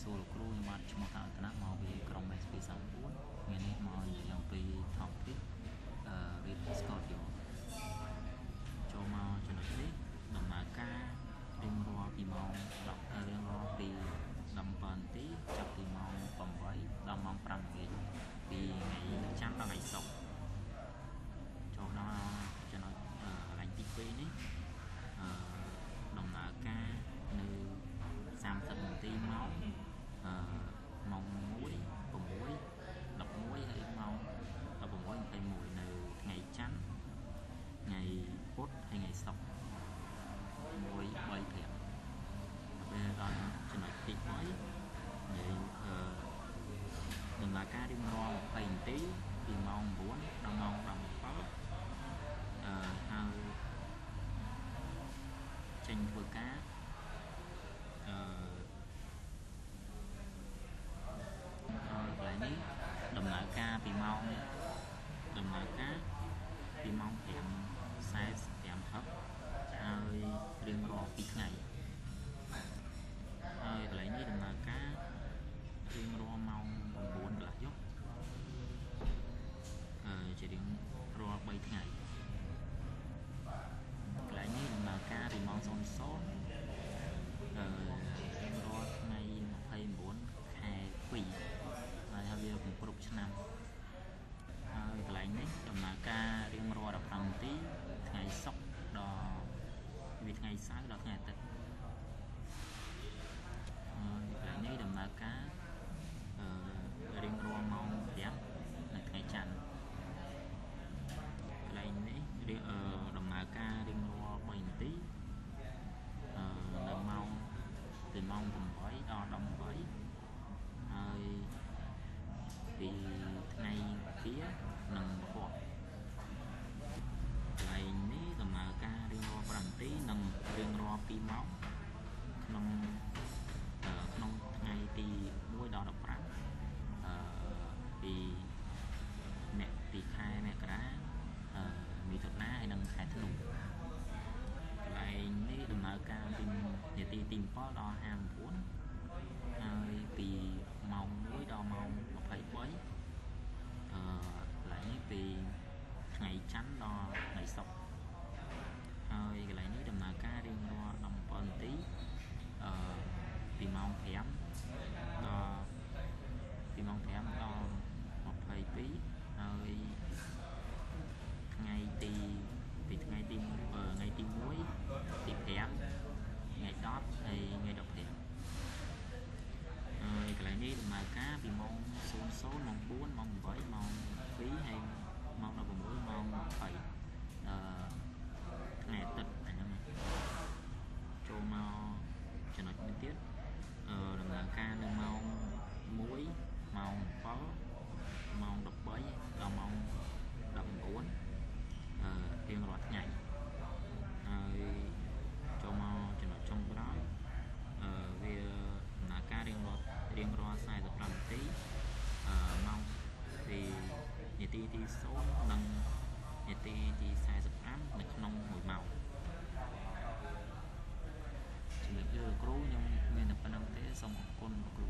សួរលោកគ្រូខ្ញុំបានឈ្មោះថាអតនៈមកពីក្រុម SP34 ថ្ងៃនេះមកនិយាយអំពី topic វិទ្យាស្កតយោចូលមកចំណុចនេះដំណើរការរៀងរាល់ពីម៉ោង10រៀងរាល់ពី17នាទីចាប់ពីម៉ោង8ដល់ម៉ោង5ល្ងាចពីថ្ងៃច័ន្ទដល់ថ្ងៃសុក្រចូលដល់ចំណុចកន្លែងទី2នេះដំណើរការនៅ30នាទីម៉ោងម៉ោង1 6 11ហើយម៉ោង16:21នៅថ្ងៃច័ន្ទថ្ងៃពុធហើយថ្ងៃសុក្រ1 3 5ពេលដល់ចំណុចទី3និយាយដំណើរការរៀងរាល់20នាទីពីម៉ោង9ដល់ម៉ោង17ហើយចេញធ្វើការកន្លែងនេះដំណើរការពីម៉ោង5:45 ហើយរៀងរាល់2ថ្ងៃហើយកន្លែងនេះដំណើរការរៀងរាល់ម៉ោង9កន្លះយប់ជារៀងរាល់3ថ្ងៃកន្លែងនេះដំណើរការពីម៉ោង00រៀងរាល់ថ្ងៃ29ខែ2ហើយវាគ្រប់ឆ្នាំហើយកន្លែងនេះដំណើរការរៀងរាល់15នាទីថ្ងៃសុក្រដល់វាថ្ងៃសៅរ៍ដល់ថ្ងៃអាទិត្យហើយកន្លែងនេះដំណើរការរៀងរាល់ម៉ោង5នៅថ្ងៃច័ន្ទកន្លែងនេះដំណើរការរៀងរាល់3នាទីនៅម៉ោងពីម៉ោង8ដល់18ហើយពីថ្ងៃពីនិងពណ៌កន្លែងនេះដំណើរការរៀងរាល់5នាទីនិងរៀងរាល់2ម៉ោងក្នុងថ្ងៃទី1ដល់15ពីខែមករាមិថុនាហើយនិងខែធ្នូកន្លែងនេះដំណើរការពីនាទីទី7ដល់59ហើយពីម៉ោង1ដល់ម៉ោង23កន្លែងនេះពីថ្ងៃច័ន្ទដល់ថ្ងៃសុក្រហើយកន្លែងនេះដំណើរការរៀងរាល់17នាទីពីម៉ោង5ដល់22ហើយថ្ងៃទី1ទី5ថ្ងៃ10ហើយថ្ងៃ15ហើយកន្លែងនេះដំណើរការពីម៉ោង00ម៉ោង4ម៉ោង8ម៉ោង2ហើយម៉ោង16ម៉ោង20ថ្ងៃអាទិត្យហ្នឹងចូលមកចំណុចនេះទៀតដំណើរការនៅម៉ោង1ម៉ោង7ម៉ោង13ដល់ម៉ោង19រៀងរាល់ថ្ងៃហើយចូលមកចំណុចចុងក្រោយវាដំណើរការរៀងរាល់45នាទីម៉ោងពីនាទីទី0និងនាទីទី45នៅក្នុង1ម៉ោងជំរាបលាលោកគ្រូខ្ញុំមានតែប៉ុណ្្នឹងទេសូមអរគុណលោកគ្រូ